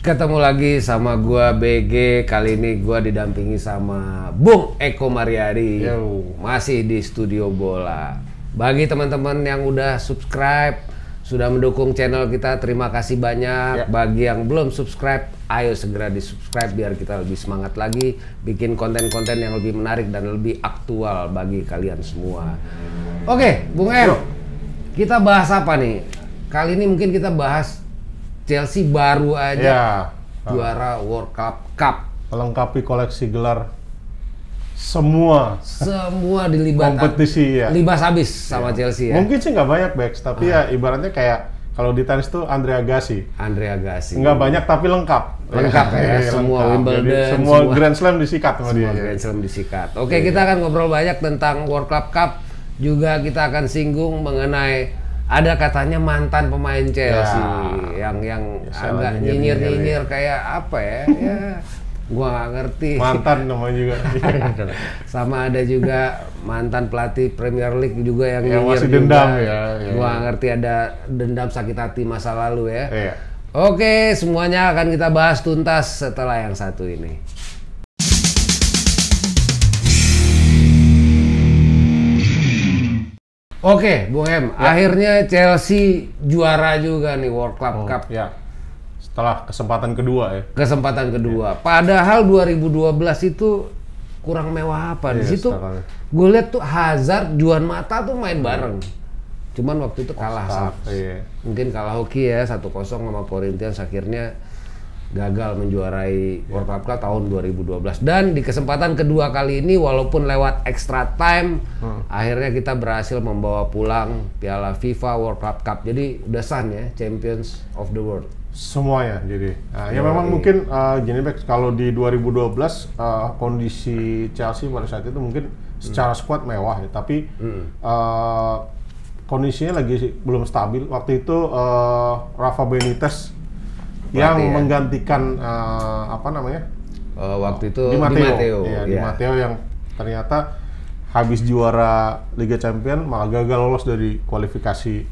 Ketemu lagi sama gua BG. Kali ini gua didampingi sama Bung Eko Mariadi. Masih di Studio Bola. Bagi teman-teman yang udah subscribe, sudah mendukung channel kita, terima kasih banyak. Bagi yang belum subscribe, ayo segera di subscribe biar kita lebih semangat lagi bikin konten-konten yang lebih menarik dan lebih aktual bagi kalian semua. Oke, Bung M, kita bahas apa nih? Kali ini mungkin kita bahas Chelsea baru aja juara World Cup. Melengkapi koleksi gelar semua dilibatkan kompetisi ya. Libas habis sama Chelsea ya. Mungkin sih nggak banyak Bex, tapi ya ibaratnya kayak kalau di tenis tuh Andre Agassi. Nggak banyak tapi lengkap. Lengkap ya. Semua Wimbledon, jadi, semua Grand Slam disikat sama dia. Grand Slam disikat. Oke, kita akan ngobrol banyak tentang World Cup. Juga kita akan singgung mengenai ada katanya mantan pemain Chelsea yang agak nyinyir kayak apa ya? Ya gua nggak ngerti. Mantan namanya juga. Sama ada juga mantan pelatih Premier League juga yang masih juga. dendam Gua nggak ngerti, ada dendam sakit hati masa lalu ya. Iya. Oke, semuanya akan kita bahas tuntas setelah yang satu ini. Oke, Bung M, akhirnya Chelsea juara juga nih World Cup. Ya. Setelah kesempatan kedua ya. Kesempatan kedua. Padahal 2012 itu kurang mewah apa? Di situ gue lihat tuh Hazard, Juan Mata tuh main bareng. Cuman waktu itu kalah. Mungkin kalah hoki ya 1-0 sama Corinthians, akhirnya gagal menjuarai World Cup tahun 2012. Dan di kesempatan kedua kali ini walaupun lewat extra time, akhirnya kita berhasil membawa pulang Piala FIFA World Cup. Jadi udah sah ya, Champions of the World. Semuanya jadi. Ya memang mungkin gini Bex, kalau di 2012 kondisi Chelsea pada saat itu mungkin secara squad mewah ya, tapi kondisinya lagi belum stabil. Waktu itu Rafa Benitez yang menggantikan waktu itu Di Matteo yang ternyata habis juara Liga Champions malah gagal lolos dari kualifikasi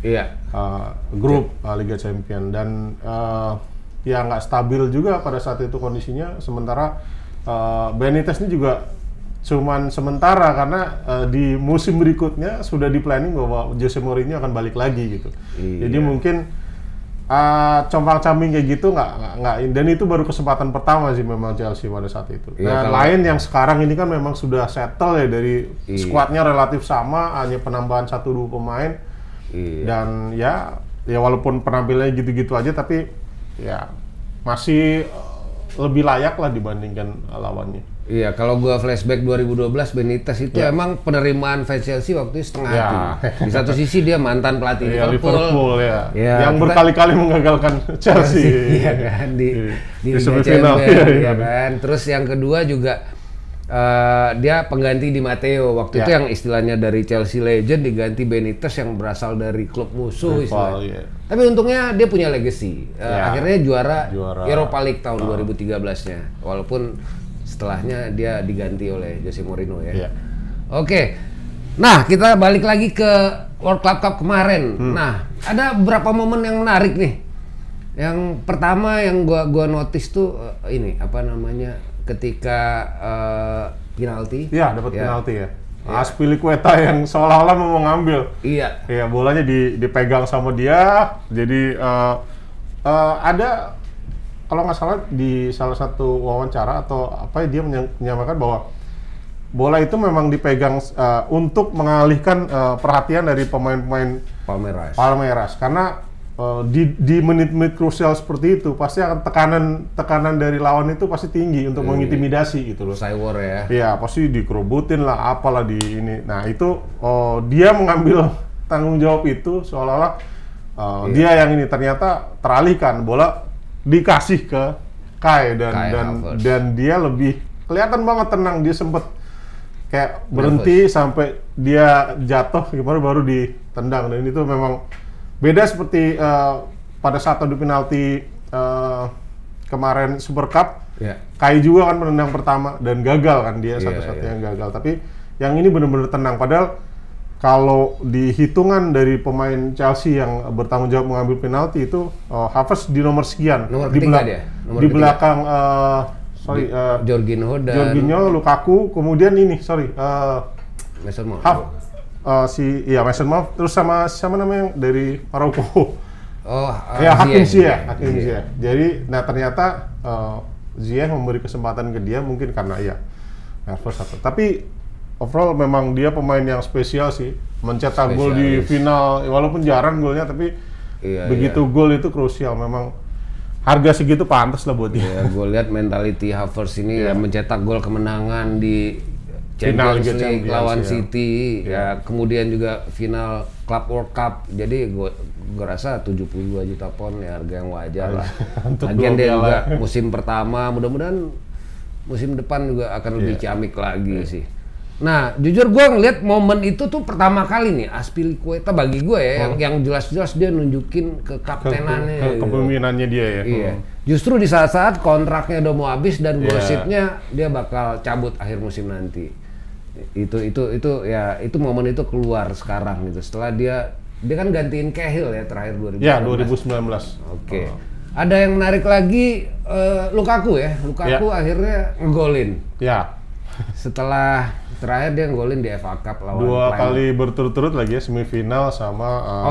grup Liga Champions, dan ya nggak stabil juga pada saat itu kondisinya. Sementara Benitez ini juga cuman sementara karena di musim berikutnya sudah di planning bahwa Jose Mourinho akan balik lagi gitu. Jadi mungkin compang-camping kayak gitu nggak, dan itu baru kesempatan pertama sih memang Chelsea pada saat itu. Nah, lain yang sekarang ini kan memang sudah settle ya, dari skuadnya relatif sama, hanya penambahan 1-2 pemain. Dan ya walaupun penampilannya gitu-gitu aja, tapi ya masih lebih layak lah dibandingkan lawannya. Iya, kalau gua flashback 2012 Benitez itu emang penerimaan fans Chelsea waktu itu setengah hati. Di satu sisi dia mantan pelatih Liverpool yang berkali-kali menggagalkan Chelsea. Iya kan, di semifinal kan. Terus yang kedua juga dia pengganti di Matteo waktu itu, yang istilahnya dari Chelsea legend diganti Benitez yang berasal dari klub musuh istilahnya. Tapi untungnya dia punya legacy. Akhirnya juara Europa League tahun 2013-nya. Walaupun setelahnya dia diganti oleh Jose Mourinho ya. Oke. Nah, kita balik lagi ke World Cup kemarin. Nah, ada beberapa momen yang menarik nih. Yang pertama yang gua notice tuh ini apa namanya, ketika penalti. Iya, dapat penalti ya. Azpilicueta yang seolah-olah mau ngambil. Iya, bolanya dipegang sama dia. Jadi ada, kalau nggak salah di salah satu wawancara atau apa, dia menyamakan bahwa bola itu memang dipegang untuk mengalihkan perhatian dari pemain-pemain Palmeiras, karena di menit-menit krusial seperti itu pasti akan tekanan dari lawan itu pasti tinggi untuk mengintimidasi gitu loh. Cywar ya. Iya, pasti dikerubutin lah, apalah di ini. Nah itu dia mengambil tanggung jawab itu, seolah-olah dia yang ini, ternyata teralihkan bola dikasih ke Kai dan dia lebih kelihatan banget tenang. Dia sempet kayak berhenti sampai dia jatuh gimana baru ditendang, dan itu memang beda seperti pada saat adu penalti kemarin Super Cup. Kai juga kan menendang pertama dan gagal kan, dia satu-satunya yang gagal, tapi yang ini benar-benar tenang. Padahal kalau di hitungan dari pemain Chelsea yang bertanggung jawab mengambil penalti itu Havertz di nomor sekian. Nomor ketiga dia. Di belakang Jorginho dan Jorginho, Lukaku, kemudian ini Mason Mount. Mason Mount, terus sama namanya yang dari Maroko. Hakim Ziyech. Jadi, ternyata Ziyech memberi kesempatan ke dia mungkin karena nervous atau. Tapi overall memang dia pemain yang spesial sih, mencetak gol di final, walaupun jarang golnya, tapi begitu gol itu krusial. Memang harga segitu pantas lah buat dia. Iya, gue lihat mentality Havertz ini mencetak gol kemenangan di Champions League lawan City, kemudian juga final Club World Cup. Jadi gue rasa 72 juta pound ya harga yang wajar lah. Lagian dia juga musim pertama, mudah-mudahan musim depan juga akan lebih ciamik lagi sih. Nah, jujur gue ngeliat momen itu tuh pertama kali nih Azpilicueta bagi gue yang jelas-jelas dia nunjukin kekaptenannya, kepemimpinannya dia ya. Iya. Justru di saat-saat kontraknya udah mau habis dan gosipnya dia bakal cabut akhir musim nanti. Itu momen itu keluar sekarang gitu. Setelah dia kan gantiin Cahill ya terakhir 2019. Ya, 2019. Oke. Ada yang menarik lagi Lukaku ya. Lukaku akhirnya ngegolin. Ya. Setelah terakhir dia ngegolin di FA Cup lawan dua kali berturut-turut lagi ya, semifinal sama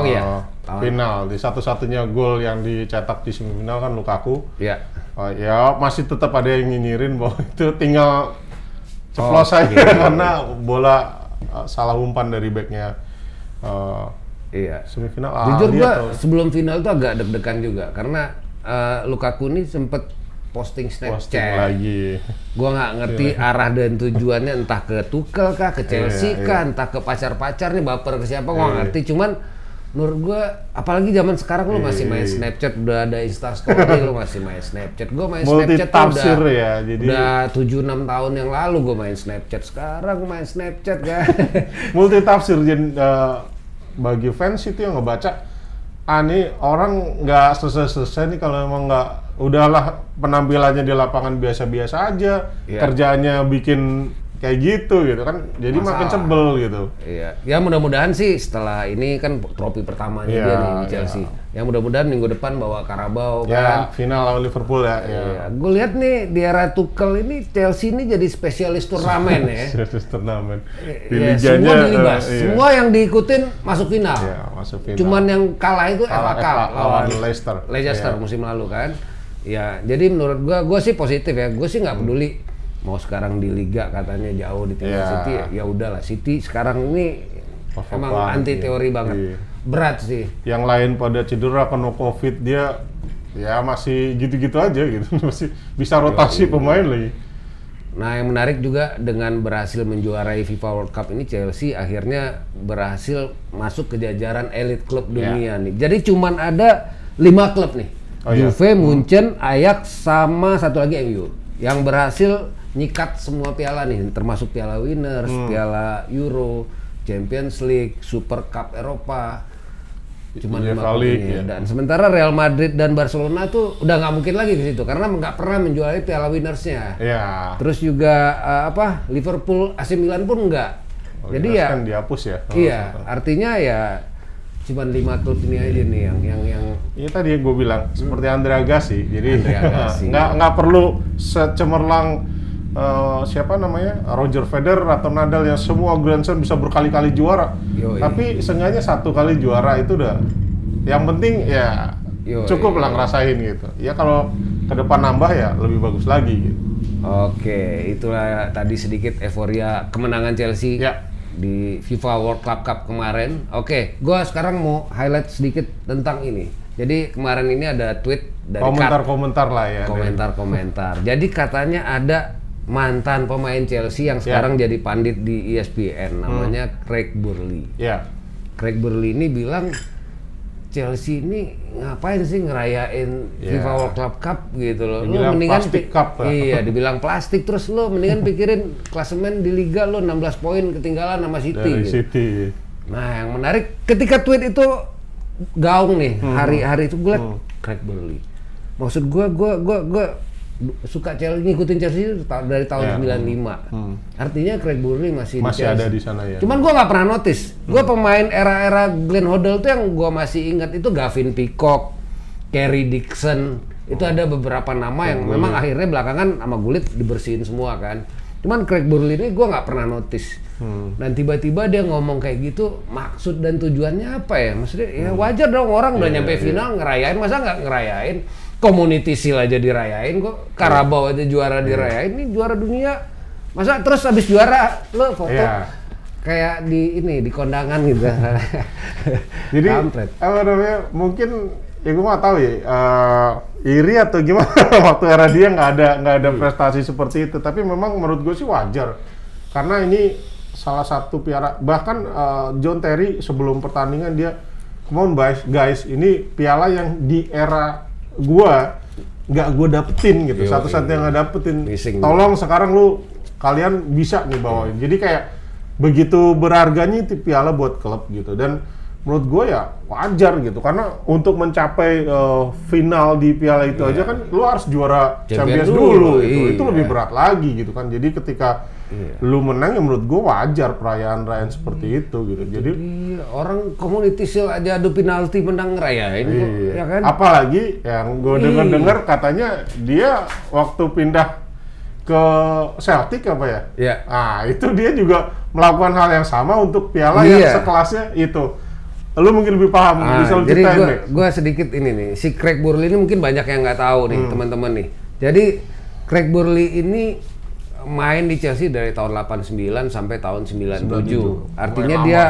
final. Di satu-satunya gol yang dicetak di semifinal kan Lukaku. Iya. Ya masih tetap ada yang nyinyirin bahwa itu tinggal ceplos aja karena bola salah umpan dari backnya. Semifinal. Jujur gua sebelum final tuh agak deg-degan juga karena Lukaku ini sempet posting Snapchat lagi. Gua nggak ngerti arah dan tujuannya, entah ke Tuchel kah, ke Chelsea kah, entah ke pacar-pacar nih, baper ke siapa, gua nggak ngerti. Cuman menurut gua, apalagi zaman sekarang lu masih main Snapchat, udah ada Instastory, lu masih main Snapchat. Gua main Snapchat tuh udah 7-6 tahun yang lalu gua main Snapchat. Sekarang gua main Snapchat kan. Multitafsir, jadi bagi fans itu yang ngebaca, nih orang nggak selesai nih kalau emang nggak, udahlah penampilannya di lapangan biasa-biasa aja, kerjaannya bikin kayak gitu kan, jadi makin sebel gitu. Iya, ya mudah-mudahan sih setelah ini kan trofi pertamanya dia nih di Chelsea. Ya mudah-mudahan minggu depan bawa Carabao kan. Final lawan Liverpool ya. Gue lihat nih di era Tuchel ini Chelsea ini jadi spesialis turnamen ya. Spesialis turnamen. Semua dilibas, semua yang diikutin masuk final. Masuk final. Cuman yang kalah itu FA Cup lawan Leicester musim lalu kan. Ya, jadi menurut gue sih positif ya. Gue sih nggak peduli mau sekarang di Liga katanya jauh di City, ya udahlah. City sekarang ini emang anti teori banget. Berat sih. Yang lain pada cedera kena Covid, dia ya masih gitu-gitu aja gitu. Masih bisa rotasi pemain lagi. Nah, yang menarik juga dengan berhasil menjuarai FIFA World Cup ini, Chelsea akhirnya berhasil masuk ke jajaran elit klub dunia nih. Jadi cuman ada 5 klub nih. Juve, Munchen, Ajax, sama satu lagi MU yang berhasil nyikat semua piala nih, termasuk Piala Winners, Piala Euro, Champions League, Super Cup Eropa. Cuma 5 kali dan sementara Real Madrid dan Barcelona tuh udah nggak mungkin lagi ke situ karena nggak pernah menjuarai Piala Winners-nya. Terus juga Liverpool, AC Milan pun nggak. Jadi ya kan dihapus ya. Artinya ya cuma 5 klub ini aja nih yang Iya tadi yang gue bilang seperti Andre Agassi. Jadi nggak perlu secemerlang siapa namanya Roger Federer atau Nadal yang semua Grand Slam bisa berkali-kali juara. Tapi seenggaknya 1 kali juara itu udah yang penting ya cukup lah ngerasain gitu. Ya kalau ke depan nambah ya lebih bagus lagi gitu. Oke, itulah tadi sedikit euforia kemenangan Chelsea di FIFA World Cup kemarin. Oke, gua sekarang mau highlight sedikit tentang ini. Jadi kemarin ini ada tweet dari komentar-komentar lah ya. Komentar-komentar. Jadi katanya ada mantan pemain Chelsea yang sekarang jadi pandit di ESPN, namanya Craig Burley. Craig Burley ini bilang Chelsea ini ngapain sih ngerayain FIFA World Cup gitu loh. Lu mendingan plastik cup. Dibilang plastik, terus lu mendingan pikirin klasemen di liga lu 16 poin ketinggalan sama City. Dari gitu. City. Nah, yang menarik ketika tweet itu gaung nih, hari-hari itu gue liat Craig Burley. Maksud gue suka ngikutin Chelsea dari tahun 95. Artinya Craig Burley masih ada di sana ya. Cuman gue nggak pernah notice. Gue pemain era-era Glenn Hoddle tuh yang gue masih ingat itu Gavin Peacock, Kerry Dixon. Itu ada beberapa nama yang memang akhirnya belakangan sama Gullit dibersihin semua kan. Cuman Craig Burley ini gue nggak pernah notice. Dan tiba-tiba dia ngomong kayak gitu, maksud dan tujuannya apa ya? Maksudnya ya wajar dong, orang udah nyampe final ngerayain, masa nggak ngerayain? Community Shield aja dirayain kok, Carabao aja juara dirayain, ini juara dunia. Masa terus habis juara lo foto kayak di kondangan gitu. Jadi apa namanya, mungkin ya gue nggak tahu ya, iri atau gimana waktu era dia nggak ada prestasi seperti itu. Tapi memang menurut gue sih wajar, karena ini salah satu piala. Bahkan John Terry sebelum pertandingan dia, come on guys, ini piala yang di era gua nggak gue dapetin gitu. Satu-satunya yang nggak dapetin. Tolong sekarang kalian bisa nih bawain. Jadi kayak begitu berharganya itu piala buat klub gitu. Dan menurut gue ya wajar gitu, karena untuk mencapai final di piala itu aja kan lu harus juara Champions dulu gitu. Itu lebih berat lagi gitu kan. Jadi ketika lu menang ya menurut gue wajar perayaan seperti itu gitu. Jadi orang Community Shield aja adu penalti menang ngerayain kok, ya kan? Apalagi yang gue dengar katanya dia waktu pindah ke Celtic apa ya? Iya. Nah, itu dia juga melakukan hal yang sama untuk piala yang sekelasnya itu. Lu mungkin lebih paham, bisa lu ceritain. Jadi gue sedikit ini nih, si Craig Burley ini mungkin banyak yang nggak tahu nih teman-teman nih. Jadi Craig Burley ini main di Chelsea dari tahun 89 sampai tahun 97. Artinya dia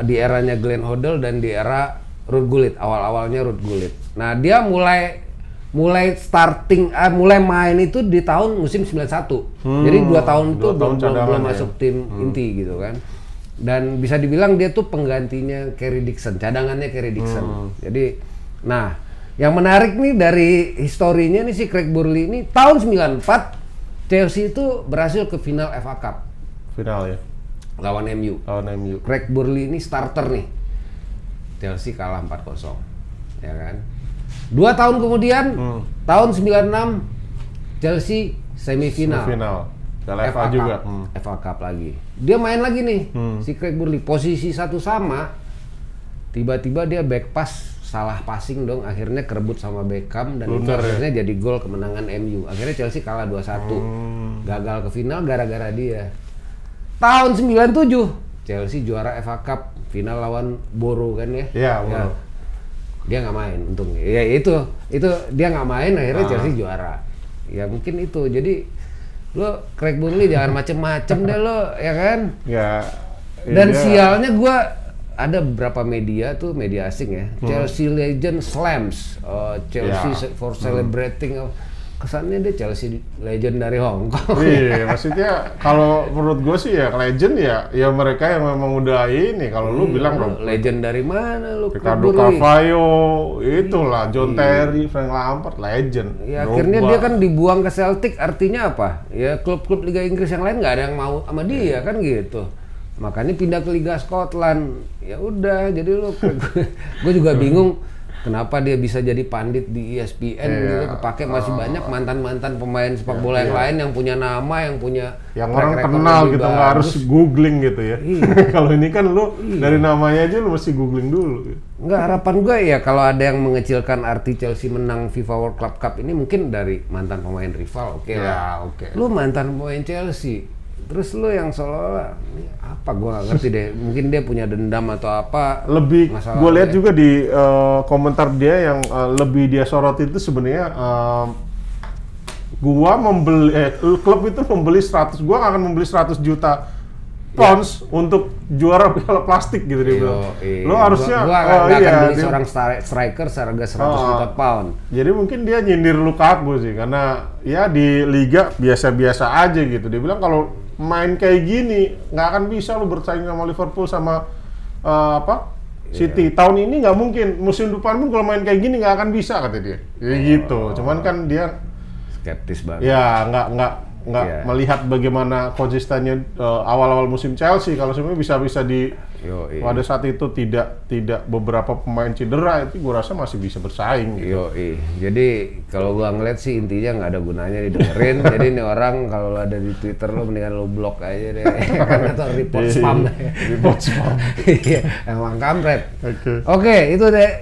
di eranya Glenn Hoddle dan di era Ruud Gullit, awal-awalnya Ruud Gullit. Nah, dia mulai main itu di tahun musim 91. Jadi 2 tahun itu belum masuk tim inti gitu kan. Dan bisa dibilang dia tuh penggantinya Kerry Dixon, cadangannya Kerry Dixon. Jadi, nah, yang menarik nih dari historinya nih si Craig Burley ini tahun 94 Chelsea itu berhasil ke final FA Cup. Final ya? Lawan MU. Craig Burley ini starter nih. Chelsea kalah 4-0. Ya kan? 2 tahun kemudian, tahun 96 Chelsea semifinal. FA juga. FA Cup lagi. Dia main lagi nih, si Craig Burley. Posisi satu sama, tiba-tiba dia back pass, salah passing dong, akhirnya kerebut sama Beckham dan itu akhirnya jadi gol kemenangan MU. Akhirnya Chelsea kalah 2-1. Gagal ke final gara-gara dia. Tahun 97 Chelsea juara FA Cup, final lawan Borough kan ya? Iya, Borough. Dia nggak main untungnya. Ya itu dia nggak main, akhirnya Chelsea juara. Ya mungkin itu. Jadi lo Craig Burley jangan macem-macem deh lo, ya kan? Ya. Dan sialnya gue ada beberapa media tuh, media asing ya, Chelsea Legend Slams, Chelsea for Celebrating, kesannya dia Chelsea Legend dari Hong Kong. Iya, maksudnya kalau menurut gue sih ya legend ya mereka yang memang udah ini. Kalau lu bilang dong legend dari mana lu? Ricardo Carvalho, itulah John Terry, Frank Lampard, legend. Ya akhirnya dia kan dibuang ke Celtic, artinya apa? Ya klub-klub Liga Inggris yang lain nggak ada yang mau sama dia kan gitu. Makanya pindah ke Liga Scotland. Ya udah, jadi lu gue juga bingung kenapa dia bisa jadi pandit di ESPN gitu, kepake masih banyak mantan-mantan pemain sepak bola yang lain yang punya nama, yang punya orang kenal gitu, nggak harus googling gitu ya. Kalau ini kan lu dari namanya aja lu mesti googling dulu. Nggak, harapan gue ya kalau ada yang mengecilkan arti Chelsea menang FIFA World Club Cup ini mungkin dari mantan pemain rival, oke lah. Lu mantan pemain Chelsea, terus lu yang seolah-olah ini apa, gue nggak ngerti deh. Mungkin dia punya dendam atau apa. Lebih gue lihat juga di komentar dia yang lebih dia sorot itu sebenarnya gua membeli klub itu membeli 100, gua nggak akan membeli 100 juta pounds untuk juara piala plastik gitu dia bilang. Lo harusnya gua nggak akan beli seorang striker seharga 100 juta pound. Jadi mungkin dia nyindir Lukaku sih, karena ya di liga biasa-biasa aja gitu. Dia bilang kalau main kayak gini nggak akan bisa lo bersaing sama Liverpool sama City. Tahun ini nggak mungkin, musim depan pun kalau main kayak gini nggak akan bisa kata dia. Ya gitu. Cuman kan dia skeptis banget. Ya melihat bagaimana konsistennya awal-awal musim Chelsea. Kalau sebenarnya bisa di pada saat itu tidak beberapa pemain cedera, itu gue rasa masih bisa bersaing. Gitu. Jadi kalau gue ngeliat sih intinya nggak ada gunanya didengerin. Jadi ini orang kalau ada di Twitter lo mendingan lo blok aja deh, atau report spam. Report spam. Emang kampret. Oke,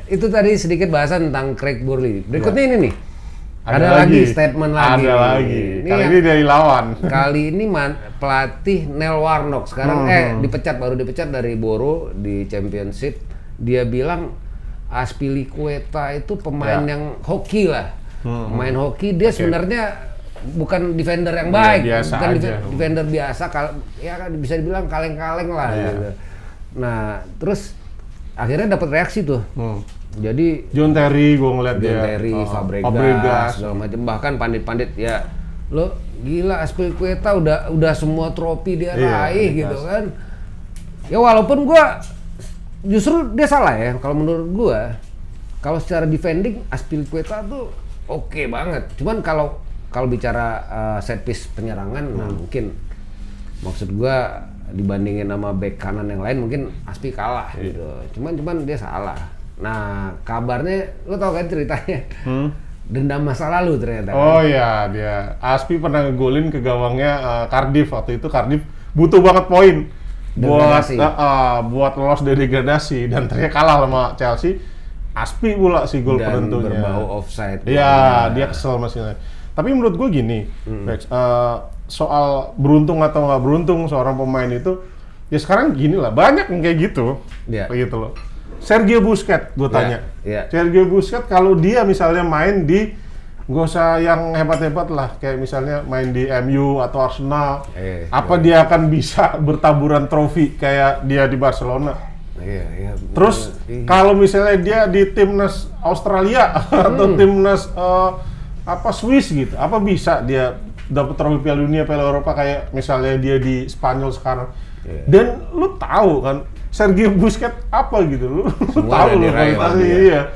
itu tadi sedikit bahasan tentang Craig Burley. Berikutnya ini nih. Ada lagi statement lagi. Ada lagi. Kali ini dari lawan. Kali ini pelatih Neil Warnock sekarang baru dipecat dari Boro di Championship. Dia bilang Azpilicueta itu pemain yang hoki lah. Pemain hoki, dia sebenarnya bukan defender yang baik, bukan defender biasa, ya kan bisa dibilang kaleng-kaleng lah gitu. Nah, terus akhirnya dapat reaksi tuh. Jadi John Terry gue ngeliat John Terry, Fabregas, segala macam, bahkan pandit-pandit ya lo gila Azpilicueta udah semua trofi dia raih gitu kan. Ya walaupun gua justru dia salah ya kalau menurut gua. Kalau secara defending Azpilicueta tuh oke banget. Cuman kalau bicara set piece penyerangan nah mungkin maksud gua dibandingin sama back kanan yang lain mungkin Azpi kalah gitu. Cuman dia salah. Nah, kabarnya lo tau kan ceritanya? Dendam masa lalu ternyata. Oh iya, dia Azpi pernah ngegolin ke gawangnya Cardiff waktu itu. Cardiff butuh banget poin buat lolos dari degradasi dan ternyata kalah sama Chelsea. Azpi pula si gol penentunya. Dan berbau offside. Iya, dia kesel masih. Tapi menurut gue gini, Rex, soal beruntung atau nggak beruntung seorang pemain itu, ya sekarang gini lah, banyak yang kayak gitu, gitu loh. Sergio Busquets, gue tanya. Sergio Busquets kalau dia misalnya main di, nggak usah yang hebat-hebat lah, kayak misalnya main di MU atau Arsenal, apa dia akan bisa bertaburan trofi kayak dia di Barcelona? Terus kalau misalnya dia di timnas Australia atau timnas Swiss gitu, apa bisa dia dapat trofi Piala Dunia, Piala Eropa kayak misalnya dia di Spanyol sekarang? Dan lu tahu kan? Sergio Busquets apa gitu, lu tahu lu kualitasnya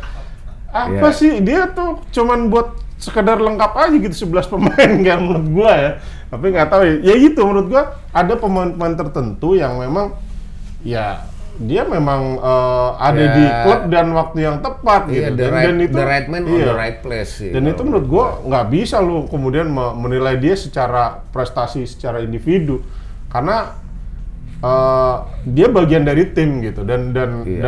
apa sih, dia tuh cuman buat sekedar lengkap aja gitu 11 pemain kayak menurut gua ya. Tapi nggak tahu ya gitu menurut gua ada pemain-pemain tertentu yang memang ya dia memang ada di klub dan waktu yang tepat gitu. Dan itu the right man on the right place sih. Dan itu menurut gua nggak bisa lu kemudian menilai dia secara prestasi secara individu karena dia bagian dari tim gitu dan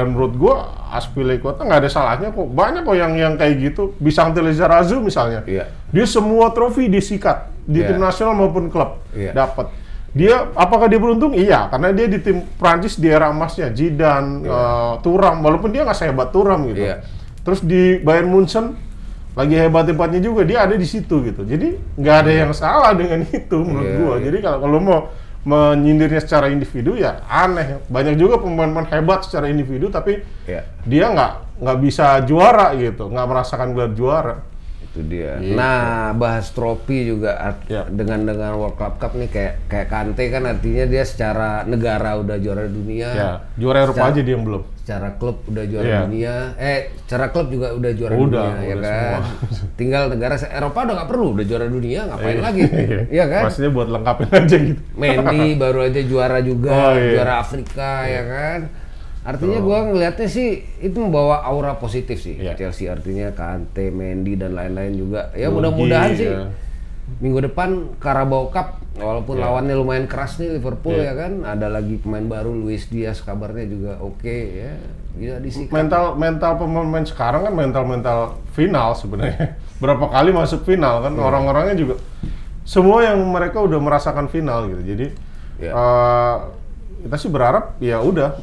menurut gua Azpilicueta nggak ada salahnya kok, banyak kok yang kayak gitu. Bisangti Lizarazu misalnya, dia semua trofi disikat di tim nasional maupun klub dapat. Dia apakah dia beruntung? Iya, karena dia di tim Prancis di era emasnya Zidane, Thuram, walaupun dia nggak sehebat Thuram gitu. Terus di Bayern Munchen lagi hebat-hebatnya juga dia ada di situ gitu. Jadi nggak ada yang salah dengan itu menurut gua. Jadi kalau mau menyindirnya secara individu ya aneh. Banyak juga pemain-pemain hebat secara individu tapi dia nggak bisa juara gitu, nggak merasakan gelar juara. Itu dia. Gitu. Nah, bahas trofi juga dengan World Cup nih kayak Kante kan artinya dia secara negara udah juara dunia. Juara Eropa aja dia yang belum. Secara klub udah juara dunia. Secara klub juga udah juara dunia ya kan. Semua. Tinggal negara Eropa udah nggak perlu, udah juara dunia ngapain lagi? Iya kan? Maksudnya buat lengkapin aja gitu. Mendy baru aja juara juga, juara Afrika ya kan. Artinya gua ngelihatnya sih itu membawa aura positif sih Chelsea, artinya Kante, Mendy dan lain-lain juga. Ya mudah-mudahan sih minggu depan Carabao Cup walaupun lawannya lumayan keras nih Liverpool ya kan, ada lagi pemain baru Luis Diaz kabarnya juga oke ya. Bisa disikat. Mental pemain sekarang kan mental final sebenarnya. Berapa kali masuk final kan orang-orangnya juga semua yang mereka udah merasakan final gitu. Jadi kita sih berharap ya udah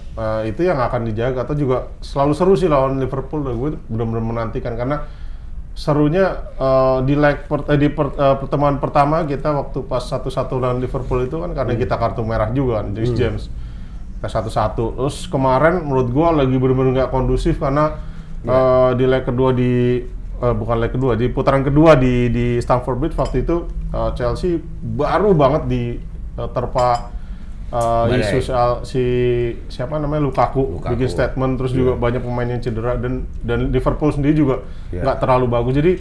itu yang akan dijaga, atau juga selalu seru sih lawan Liverpool. Gue benar-benar menantikan karena serunya di pertemuan pertama kita waktu pas 1-1 lawan Liverpool itu kan karena kita kartu merah juga kan, Reece James kita 1-1. Terus kemarin menurut gue lagi benar-benar nggak kondusif karena di leg kedua di putaran kedua di Stamford Bridge waktu itu Chelsea baru banget diterpa isu soal siapa namanya Lukaku bikin statement, terus juga banyak pemain yang cedera dan Liverpool sendiri juga nggak terlalu bagus. Jadi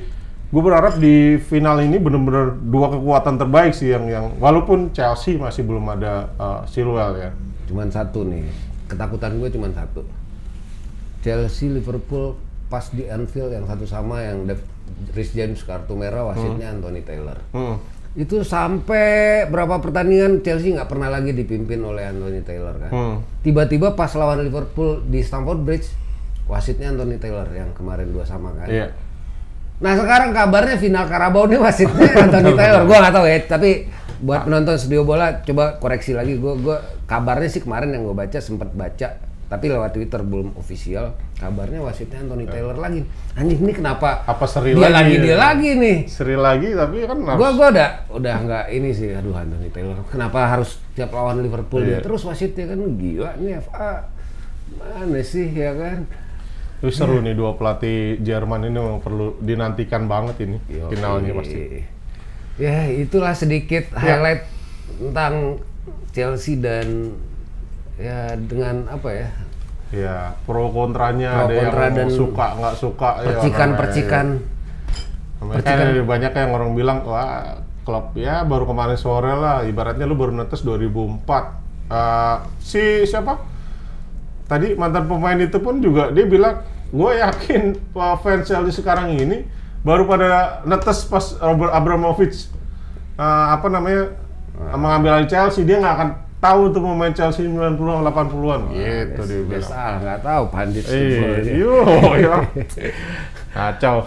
gue berharap di final ini benar-benar dua kekuatan terbaik sih yang walaupun Chelsea masih belum ada Chilwell ya. Cuman satu nih, ketakutan gue cuman satu. Chelsea Liverpool pas di Anfield yang satu sama yang Reece James kartu merah, wasitnya Anthony Taylor. Itu sampai berapa pertandingan Chelsea nggak pernah lagi dipimpin oleh Anthony Taylor kan. Tiba-tiba pas lawan Liverpool di Stamford Bridge, wasitnya Anthony Taylor yang kemarin 2 sama kan. Yeah. Nah sekarang kabarnya final Carabao ini wasitnya Anthony Taylor. Gua nggak tahu ya, tapi buat penonton studio bola coba koreksi lagi. Gua kabarnya sih kemarin yang gue baca, sempat baca, tapi lewat Twitter belum official. Kabarnya wasitnya Anthony Taylor lagi. Anjing ini kenapa? Apa seri dia lagi? Dia lagi nih. Seri lagi tapi kan harus... Gua udah nggak ini sih. Aduh Anthony Taylor. Kenapa harus tiap lawan Liverpool dia terus wasitnya kan gila nih FA. Mana sih ya kan? Itu seru nih dua pelatih Jerman ini memang perlu dinantikan banget ini finalnya pasti. Ya itulah sedikit highlight tentang Chelsea dan ya dengan apa ya? Ya pro kontranya, ada yang suka nggak suka, percikan. Makanya banyak yang orang bilang wah klub ya baru kemarin sore lah, ibaratnya lu baru netes 2004. Si siapa? Tadi mantan pemain itu pun juga dia bilang, gue yakin fans Chelsea sekarang ini baru pada netes pas Robert Abramovich mengambil alih Chelsea, dia nggak akan tahu tuh pemain Chelsea 90-an 80-an gitu dia bilang. Biasa nggak tahu pandit kacau.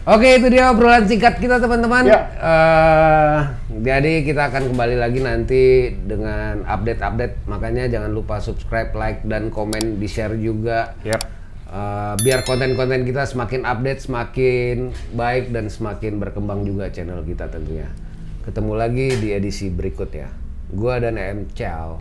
Oke, itu dia obrolan singkat kita teman-teman. Jadi kita akan kembali lagi nanti dengan update-update, makanya jangan lupa subscribe, like, dan komen, di-share juga. Biar konten-konten kita semakin update, semakin baik, dan semakin berkembang juga channel kita tentunya. Ketemu lagi di edisi berikut ya. Gua dan ciao.